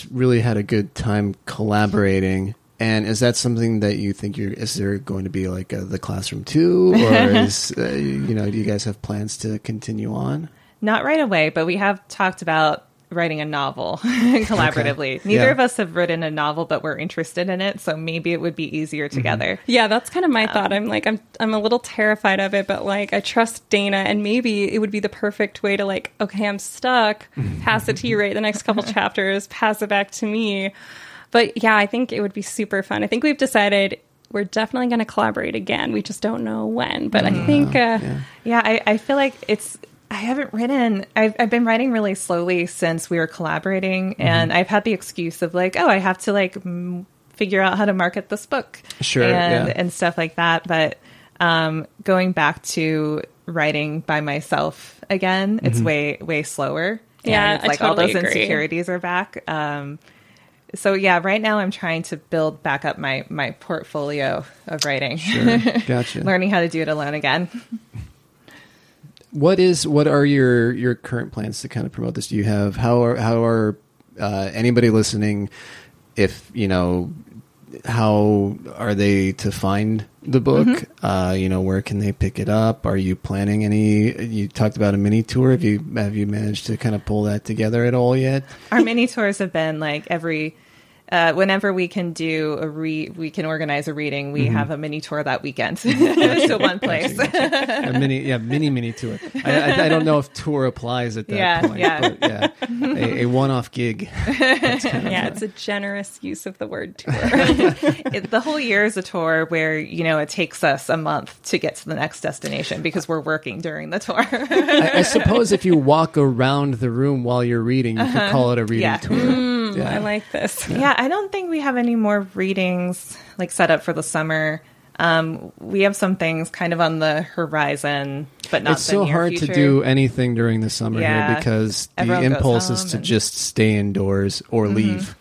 really had a good time collaborating. And is that something that you think is there going to be like the classroom too, or is do you guys have plans to continue on? Not right away, but we have talked about writing a novel collaboratively. Okay. Neither of us have written a novel, but we're interested in it, so maybe it would be easier together. Yeah, that's kind of my thought. I'm a little terrified of it, but like I trust Dana, and maybe it would be the perfect way to like, okay, I'm stuck, pass it to you, write the next couple chapters, pass it back to me. But yeah, I think it would be super fun. I think we've decided we're definitely going to collaborate again. We just don't know when. But I think... I feel like I haven't written... I've been writing really slowly since we were collaborating. And I've had the excuse of like, I have to like figure out how to market this book. Sure, and stuff like that. But going back to writing by myself again, it's way slower. Yeah, it's like I totally all those agree. insecurities are back. So yeah, right now I'm trying to build back up my portfolio of writing. Sure. Gotcha. Learning how to do it alone again. What are your current plans to kind of promote this? Do you have how are anybody listening? If how are they to find the book? Where can they pick it up? Are you planning any? You talked about a mini tour. Have you managed to kind of pull that together at all yet? Our mini tours have been like every. Whenever we can we can organize a reading, we have a mini tour that weekend to one place. A mini tour. I don't know if tour applies at that point. But a one-off gig. It's a generous use of the word tour. The whole year is a tour where, it takes us a month to get to the next destination because we're working during the tour. I suppose if you walk around the room while you're reading, you could call it a reading tour. I like this. Yeah, I don't think we have any more readings like set up for the summer. We have some things kind of on the horizon, but not. It's so hard future. To do anything during the summer here because the impulse is to just stay indoors or leave,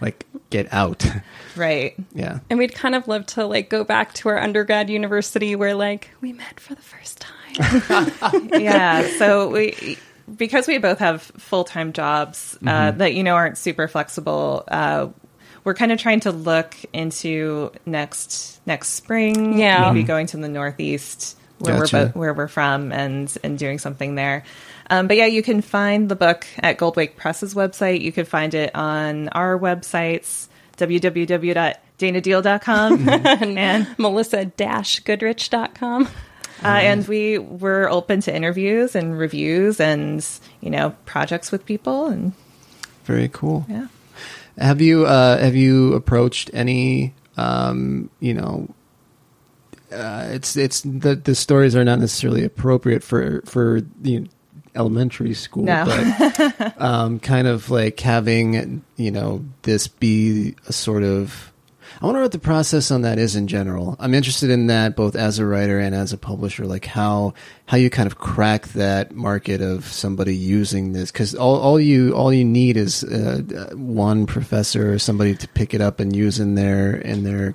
like get out. Right. Yeah. And we'd kind of love to like go back to our undergrad university where like we met for the first time. Yeah. So because we both have full-time jobs that, aren't super flexible, we're kind of trying to look into next spring, maybe going to the Northeast where we're from and doing something there. But yeah, you can find the book at Goldwake Press's website. You can find it on our websites, www.danadeal.com and melissa-goodrich.com. And we're open to interviews and reviews and, projects with people. And very cool. Yeah. Have you approached any, it's the stories are not necessarily appropriate for the elementary school, but kind of like having, this be a sort of, I wonder what the process on that is in general. I'm interested in that both as a writer and as a publisher, like how you kind of crack that market of somebody using this, because all you need is one professor or somebody to pick it up and use in their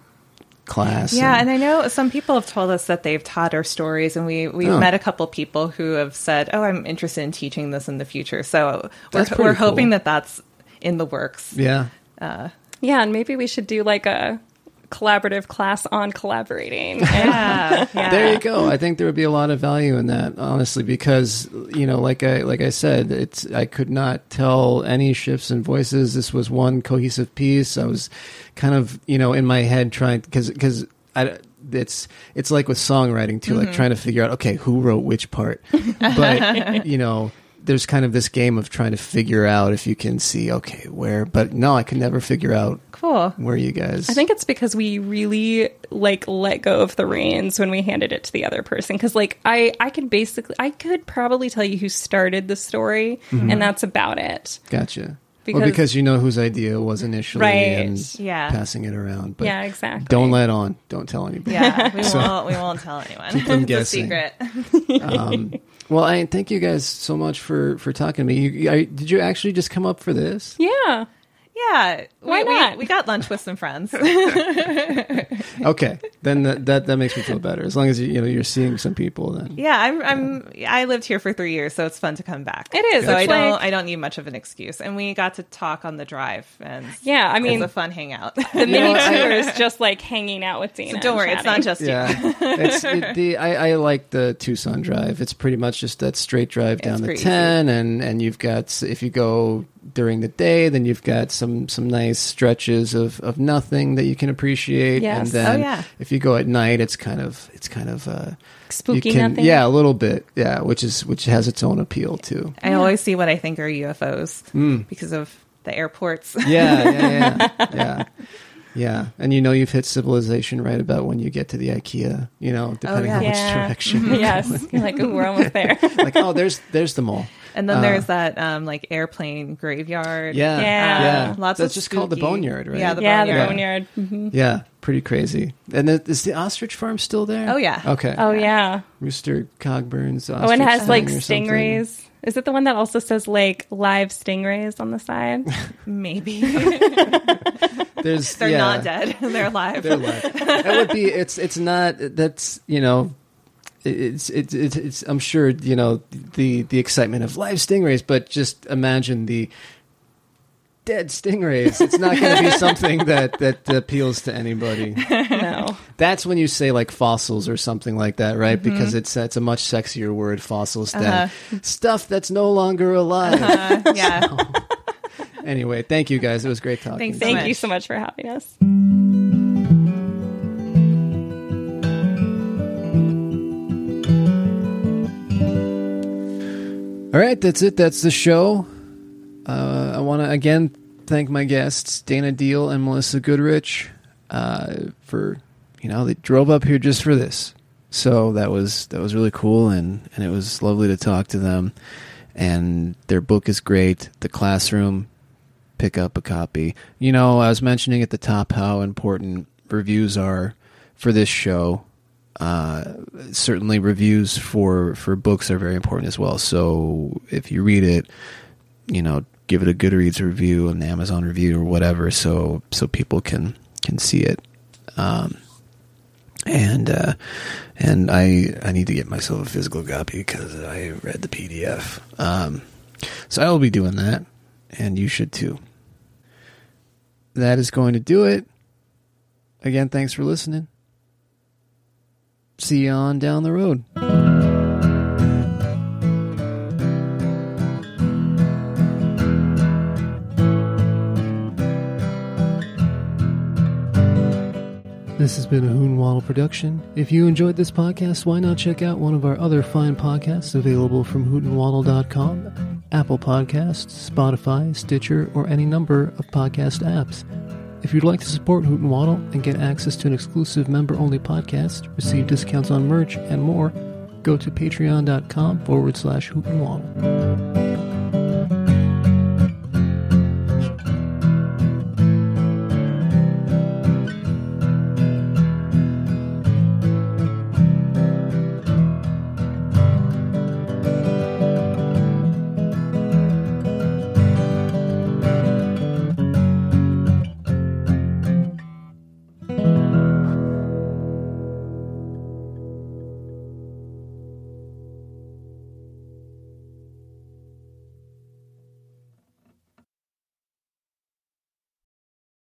class. Yeah, and I know some people have told us that they've taught our stories, and we've met a couple people who have said, "Oh, I'm interested in teaching this in the future." So we're hoping that that's in the works. Yeah. Yeah, and maybe we should do like a collaborative class on collaborating. Yeah. There you go. I think there would be a lot of value in that, honestly, because, like I said, I could not tell any shifts in voices. This was one cohesive piece. I was kind of, in my head trying, because it's like with songwriting too, like trying to figure out, okay, who wrote which part. But, there's kind of this game of trying to figure out if you can see, okay, where, but no, I could never figure out where you guys. I think it's because we really like let go of the reins when we handed it to the other person. Because like I could probably tell you who started the story, and that's about it. Gotcha. Because you know whose idea it was initially, and passing it around. But yeah, exactly. Don't let on. Don't tell anybody. Yeah, we won't tell anyone. Keep them it's guessing. a secret. Well, I thank you guys so much for talking to me. Did you actually just come up for this? Yeah. Yeah. Why not? We got lunch with some friends. Okay, then that makes me feel better. As long as you're seeing some people, then yeah. I lived here for 3 years, so it's fun to come back. It is. So I don't need much of an excuse. And we got to talk on the drive, and yeah, I mean, it was a fun hangout. The mini tour is just like hanging out with Dana. So don't worry, it's not just you. I like the Tucson drive. It's pretty much just that straight drive down the 10, and you've got, if you go during the day, then you've got some nice stretches of nothing that you can appreciate. Yes. And then if you go at night, it's kind of spooky nothing. Yeah, a little bit. Yeah, which has its own appeal too. I always see what I think are UFOs because of the airports. Yeah. And you've hit civilization right about when you get to the IKEA, depending on which direction. Yes. You're like, ooh, we're almost there. Like, oh, there's the mall. And then there's that like airplane graveyard. Yeah. Lots That's of just spooky. called the Boneyard, right? Yeah, the Boneyard. The Boneyard. Mm-hmm. Yeah, pretty crazy. And is the ostrich farm still there? Oh, yeah. Okay. Oh, yeah. Rooster Cogburn's ostrich. Oh, and it has like stingrays. stingrays. Is it the one that also says like live stingrays on the side? Maybe. They're not dead. They're alive. They're alive. That would be. It's not. That's It's I'm sure the excitement of live stingrays, but just imagine the dead stingrays. It's not going to be something that appeals to anybody. No. That's when you say like fossils or something like that, right? Mm-hmm. Because it's a much sexier word, fossils, than stuff that's no longer alive. Yeah. So, anyway, thank you guys. It was great talking. Thanks. Thank you so much for having us. All right, that's it. That's the show. I want to again thank my guests, Dana Diehl and Melissa Goodrich, for they drove up here just for this. So that was really cool, and it was lovely to talk to them. And their book is great. The Classroom, pick up a copy. I was mentioning at the top how important reviews are for this show. Certainly reviews for books are very important as well. So if you read it, give it a Goodreads review, an Amazon review, or whatever, so people can see it. And I need to get myself a physical copy because I read the PDF. So I will be doing that, and you should too. That is going to do it. Again, thanks for listening. See you on down the road. This has been a Hoot and Waddle production. If you enjoyed this podcast, why not check out one of our other fine podcasts available from hootandwaddle.com, Apple Podcasts, Spotify, Stitcher, or any number of podcast apps. If you'd like to support Hoot and Waddle and get access to an exclusive member-only podcast, receive discounts on merch, and more, go to patreon.com/Hoot and Waddle.